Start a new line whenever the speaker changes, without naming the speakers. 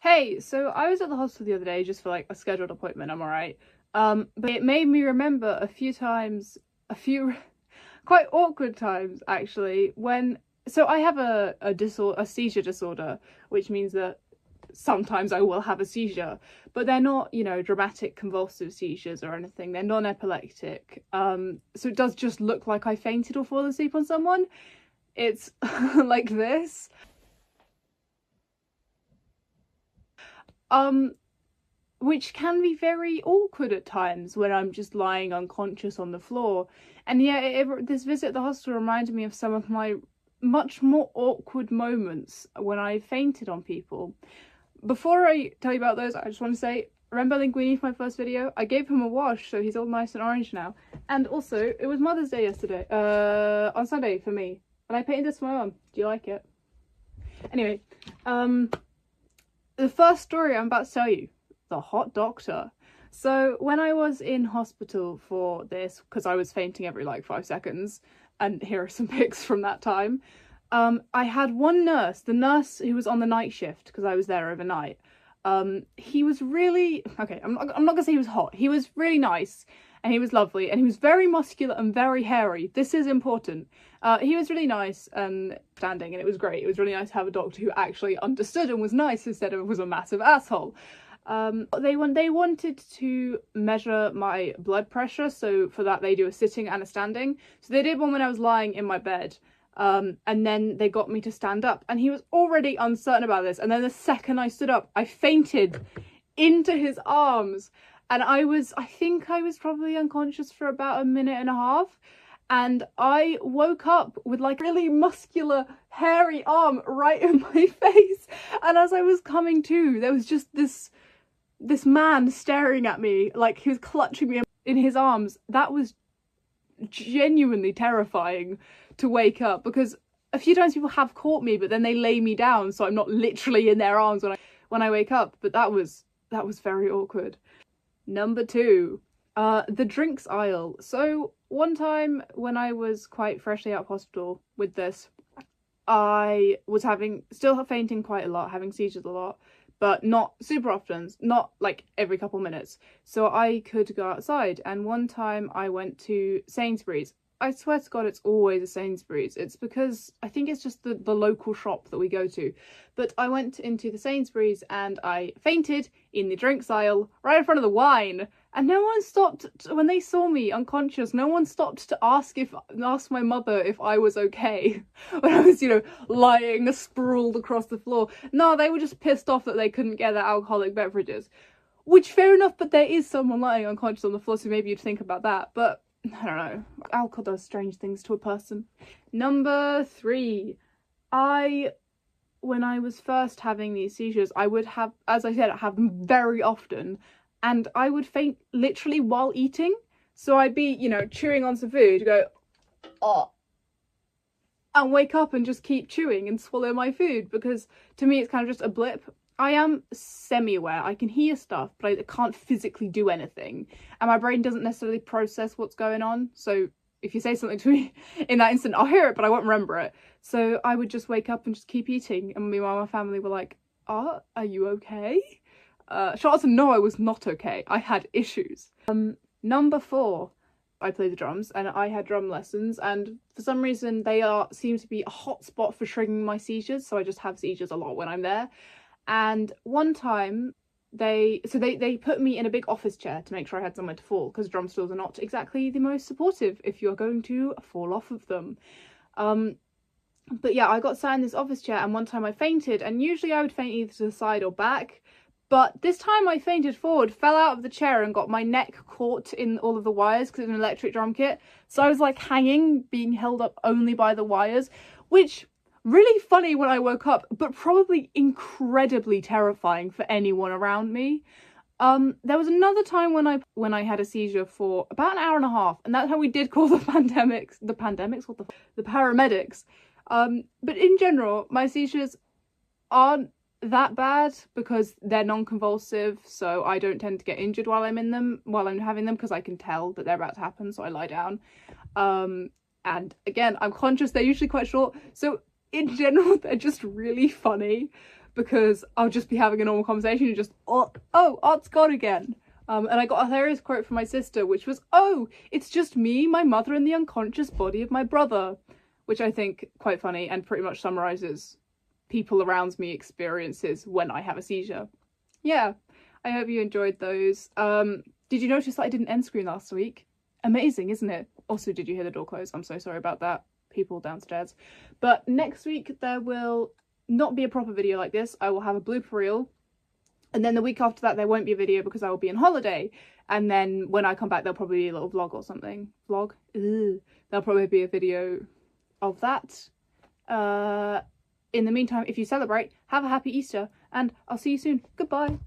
Hey, so I was at the hospital the other day just for like a scheduled appointment, I'm alright. But it made me remember a few times, a few quite awkward times actually, so I have a seizure disorder, which means that sometimes I will have a seizure, but they're not, dramatic convulsive seizures or anything. They're non-epileptic. So it does just look like I fainted or fallen asleep on someone. It's like this. Which can be very awkward at times when I'm just lying unconscious on the floor. And yeah, this visit at the hospital reminded me of some of my much more awkward moments when I fainted on people. Before I tell you about those, I just want to say, remember Linguini for my first video? I gave him a wash, so he's all nice and orange now. And also, it was Mother's Day yesterday, on Sunday for me. And I painted this for my mum. Do you like it? Anyway, the first story I'm about to tell you, the hot doctor. So when I was in hospital for this, because I was fainting every like 5 seconds, and here are some pics from that time, I had one nurse, the nurse who was on the night shift, because I was there overnight. He was really, okay, I'm not gonna say he was hot, he was really nice, and he was lovely, and he was very muscular and very hairy. This is important. He was really nice and standing, and it was great. It was really nice to have a doctor who actually understood and was nice instead of was a massive asshole. They wanted to measure my blood pressure, so for that they do a sitting and a standing. So they did one when I was lying in my bed, and then they got me to stand up, and he was already uncertain about this, and then the second I stood up, I fainted into his arms, and I think I was probably unconscious for about a minute and a half, and I woke up with like really muscular hairy arm right in my face, and as I was coming to, there was just this man staring at me, like he was clutching me in his arms. That was genuinely terrifying to wake up, because a few times people have caught me, but then they lay me down so I'm not literally in their arms when I wake up. But that was very awkward. Number 2, the drinks aisle. So one time when I was quite freshly out of hospital with this, I was still fainting quite a lot, having seizures a lot, but not super often, not like every couple minutes. So I could go outside, and one time I went to Sainsbury's. I swear to God, it's always a Sainsbury's. It's because I think it's just the local shop that we go to. But I went into the Sainsbury's and I fainted in the drinks aisle right in front of the wine. And no one stopped, when they saw me unconscious, no one stopped to ask my mother if I was okay. When I was, lying sprawled across the floor. No, they were just pissed off that they couldn't get their alcoholic beverages. Which, fair enough, but there is someone lying unconscious on the floor, so maybe you'd think about that. But I don't know. Alcohol does strange things to a person. Number 3. When I was first having these seizures, I would have, as I said, have them very often, and I would faint literally while eating. So I'd be, chewing on some food, go, oh, and wake up and just keep chewing and swallow my food, because to me it's kind of just a blip. I am semi-aware, I can hear stuff, but I can't physically do anything, and my brain doesn't necessarily process what's going on. So if you say something to me in that instant, I'll hear it, but I won't remember it. So I would just wake up and just keep eating, and meanwhile my family were like, are you okay? Shout out to no, I was not okay. I had issues. Number 4, I play the drums, and I had drum lessons, and for some reason they seem to be a hot spot for triggering my seizures, so I just have seizures a lot when I'm there. And one time they put me in a big office chair to make sure I had somewhere to fall, because drum stools are not exactly the most supportive if you're going to fall off of them. But yeah, I got sat in this office chair, and one time I fainted, and usually I would faint either to the side or back, but this time I fainted forward, fell out of the chair, and got my neck caught in all of the wires because it's an electric drum kit. So I was like hanging, being held up only by the wires, which really funny when I woke up, but probably incredibly terrifying for anyone around me. There was another time when I had a seizure for about an hour and a half, and that's how we did call the paramedics. But in general, my seizures aren't that bad because they're non-convulsive, so I don't tend to get injured while I'm having them, because I can tell that they're about to happen, so I lie down. And again, I'm conscious, they're usually quite short, so in general they're just really funny, because I'll just be having a normal conversation and just, oh, Art's gone again. And I got a hilarious quote from my sister, which was, "Oh, it's just me, my mother, and the unconscious body of my brother," which I think quite funny and pretty much summarises people around me experiences when I have a seizure. Yeah, I hope you enjoyed those. Did you notice that I didn't end screen last week? Amazing, isn't it? Also, did you hear the door close? I'm so sorry about that, people downstairs. But next week there will not be a proper video like this. I will have a blooper reel. And then the week after that, there won't be a video because I will be on holiday. And then when I come back, there'll probably be a little vlog or something. Vlog? Ugh. There'll probably be a video of that. In the meantime, if you celebrate, have a happy Easter. And I'll see you soon. Goodbye.